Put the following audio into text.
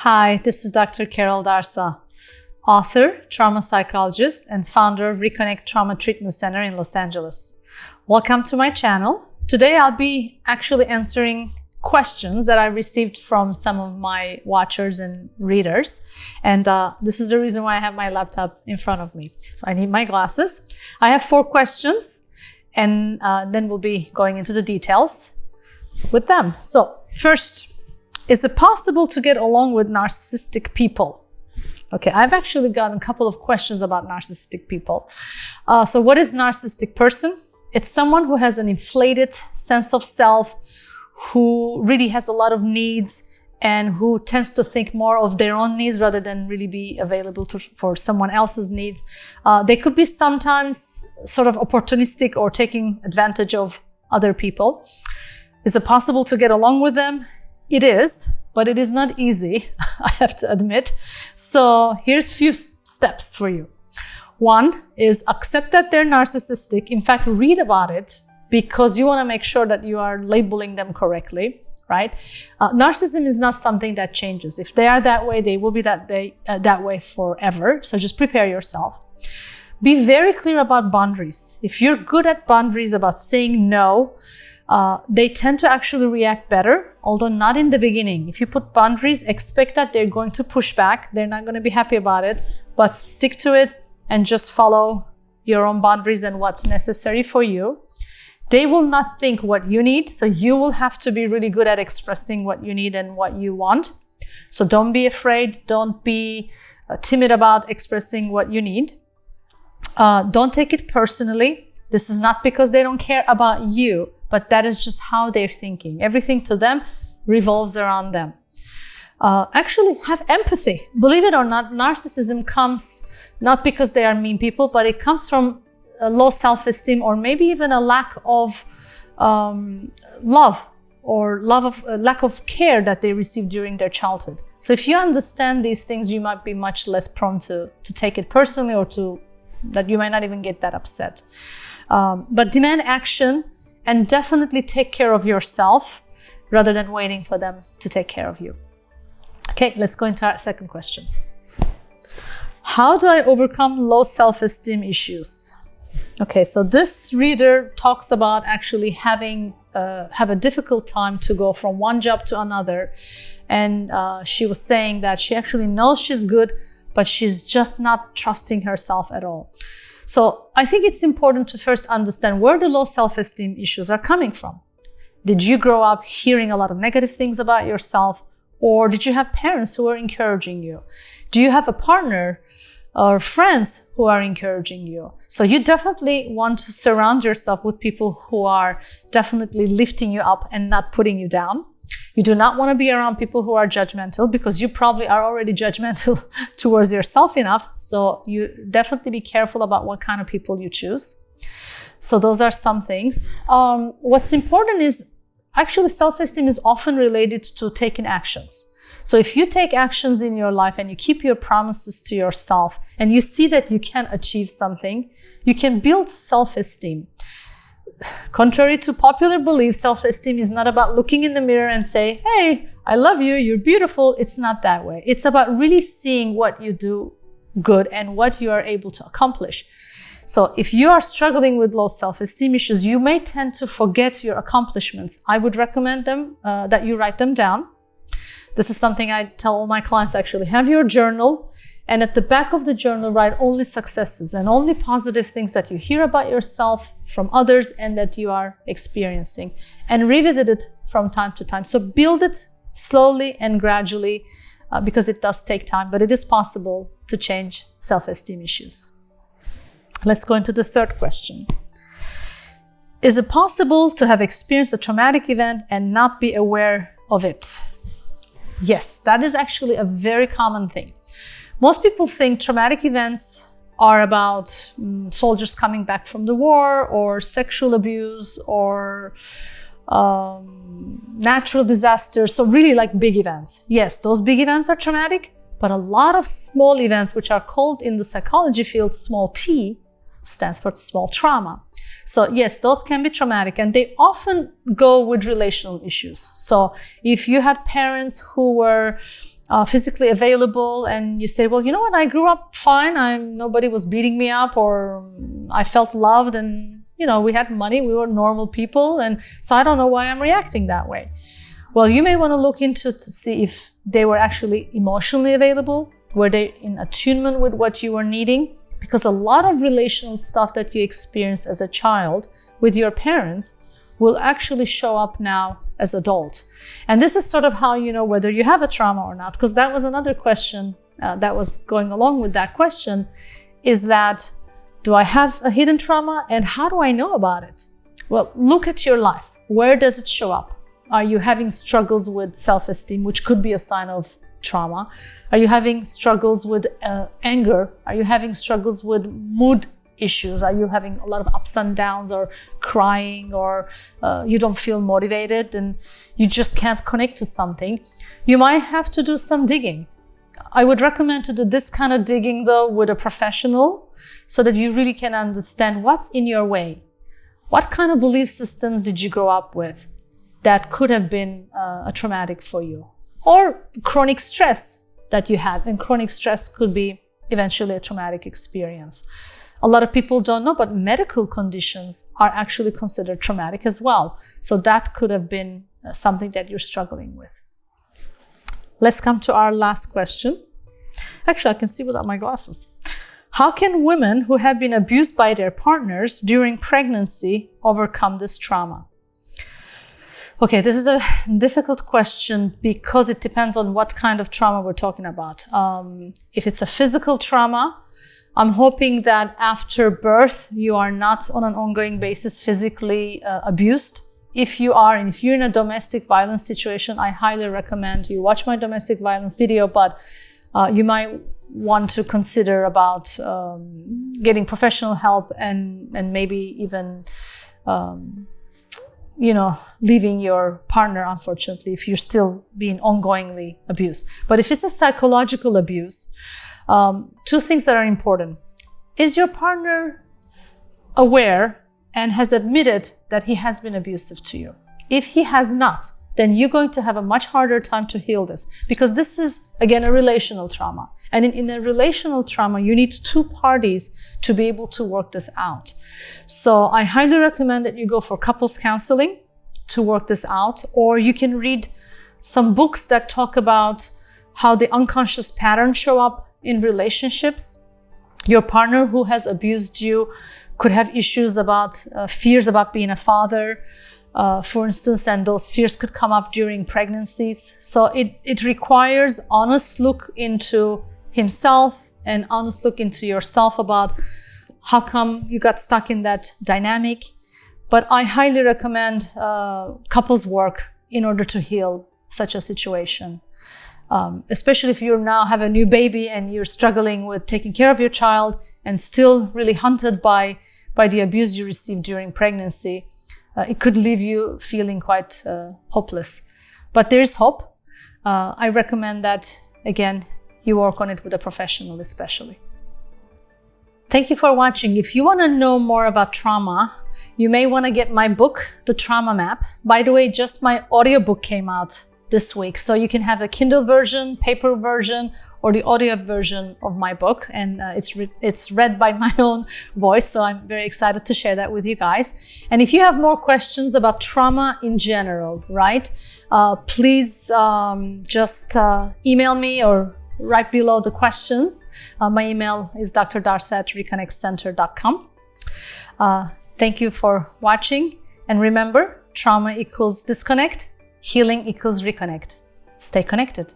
Hi, this is Dr. Karol Darsa, author, trauma psychologist, and founder of Reconnect Trauma Treatment Center in Los Angeles. Welcome to my channel. Today I'll be actually answering questions that I received from some of my watchers and readers. And this is the reason why I have my laptop in front of me. So I need my glasses. I have 4 questions, and then we'll be going into the details with them. So first, is it possible to get along with narcissistic people? Okay, I've actually gotten a couple of questions about narcissistic people. So what is narcissistic person? It's someone who has an inflated sense of self, who really has a lot of needs, and who tends to think more of their own needs rather than really be available for someone else's needs. They could be sometimes sort of opportunistic or taking advantage of other people. Is it possible to get along with them? It is, but it is not easy, I have to admit. So here's a few steps for you. 1 is accept that they're narcissistic. In fact, read about it because you want to make sure that you are labeling them correctly, right? Narcissism is not something that changes. If they are that way, they will be that way forever. So just prepare yourself. Be very clear about boundaries. If you're good at boundaries, about saying no, they tend to actually react better, although not in the beginning. If you put boundaries, expect that they're going to push back. They're not going to be happy about it, but stick to it and just follow your own boundaries and what's necessary for you. They will not think what you need, so you will have to be really good at expressing what you need and what you want. So don't be afraid. Don't be timid about expressing what you need. Don't take it personally. This is not because they don't care about you, but that is just how they're thinking. Everything to them revolves around them. Actually, have empathy. Believe it or not, narcissism comes not because they are mean people, but it comes from a low self-esteem or maybe even a lack of love or lack of care that they received during their childhood. So if you understand these things, you might be much less prone to take it personally, or that you might not even get that upset. But demand action and definitely take care of yourself rather than waiting for them to take care of you. Okay, let's go into our second question. How do I overcome low self-esteem issues? Okay, so this reader talks about actually have a difficult time to go from one job to another. And she was saying that she actually knows she's good, but she's just not trusting herself at all. So I think it's important to first understand where the low self-esteem issues are coming from. Did you grow up hearing a lot of negative things about yourself? Or did you have parents who are encouraging you? Do you have a partner or friends who are encouraging you? So you definitely want to surround yourself with people who are definitely lifting you up and not putting you down. You do not want to be around people who are judgmental, because you probably are already judgmental towards yourself enough. So you definitely be careful about what kind of people you choose. So those are some things. What's important is actually self-esteem is often related to taking actions. So if you take actions in your life and you keep your promises to yourself and you see that you can achieve something, you can build self-esteem. Contrary to popular belief, self-esteem is not about looking in the mirror and say, hey, I love you, you're beautiful. It's not that way. It's about really seeing what you do good and what you are able to accomplish. So if you are struggling with low self-esteem issues, you may tend to forget your accomplishments. I would recommend that you write them down. This is something I tell all my clients actually. Have your journal, and at the back of the journal, write only successes and only positive things that you hear about yourself from others and that you are experiencing, and revisit it from time to time. So build it slowly and gradually because it does take time, but it is possible to change self-esteem issues. Let's go into the third question. Is it possible to have experienced a traumatic event and not be aware of it? Yes, that is actually a very common thing. Most people think traumatic events are about soldiers coming back from the war, or sexual abuse, or natural disasters. So really like big events. Yes, those big events are traumatic, but a lot of small events, which are called in the psychology field small t, stands for small trauma. So yes, those can be traumatic, and they often go with relational issues. So if you had parents who were physically available, and you say, well, you know what, I grew up fine. Nobody was beating me up, or I felt loved, and we had money, we were normal people, and so I don't know why I'm reacting that way. Well, you may want to look into to see if they were actually emotionally available. Were they in attunement with what you were needing? Because a lot of relational stuff that you experienced as a child with your parents will actually show up now as adult. And this is sort of how you know whether you have a trauma or not, because that was another question that was going along with that question, is that, do I have a hidden trauma, and how do I know about it? Well, look at your life. Where does it show up? Are you having struggles with self-esteem, which could be a sign of trauma? Are you having struggles with anger? Are you having struggles with mood issues? Are you having a lot of ups and downs, or crying, or you don't feel motivated and you just can't connect to something? You might have to do some digging. I would recommend to do this kind of digging though with a professional, so that you really can understand what's in your way. What kind of belief systems did you grow up with that could have been a traumatic for you? Or chronic stress that you had, and chronic stress could be eventually a traumatic experience. A lot of people don't know, but medical conditions are actually considered traumatic as well. So that could have been something that you're struggling with. Let's come to our last question. Actually, I can see without my glasses. How can women who have been abused by their partners during pregnancy overcome this trauma? Okay, this is a difficult question because it depends on what kind of trauma we're talking about. If it's a physical trauma, I'm hoping that after birth, you are not on an ongoing basis physically abused. If you are, and if you're in a domestic violence situation, I highly recommend you watch my domestic violence video, but you might want to consider about getting professional help and maybe even leaving your partner, unfortunately, if you're still being ongoingly abused. But if it's a psychological abuse, two things that are important. Is your partner aware and has admitted that he has been abusive to you? If he has not, then you're going to have a much harder time to heal this, because this is, again, a relational trauma. And in a relational trauma, you need two parties to be able to work this out. So I highly recommend that you go for couples counseling to work this out, or you can read some books that talk about how the unconscious patterns show up in relationships. Your partner who has abused you could have issues about fears about being a father, for instance, and those fears could come up during pregnancies. So it requires honest look into himself and honest look into yourself about how come you got stuck in that dynamic. But I highly recommend couples work in order to heal such a situation. Especially if you now have a new baby and you're struggling with taking care of your child and still really haunted by the abuse you received during pregnancy. It could leave you feeling quite hopeless. But there is hope. I recommend that, again, you work on it with a professional especially. Thank you for watching. If you want to know more about trauma, you may want to get my book, The Trauma Map. By the way, just my audiobook came out this week. So you can have the Kindle version, paper version, or the audio version of my book. And it's read by my own voice. So I'm very excited to share that with you guys. And if you have more questions about trauma in general, right? Please just email me or right below the questions. My email is drdarsa@reconnectcenter.com. Thank you for watching. And remember, trauma equals disconnect. Healing equals reconnect. Stay connected.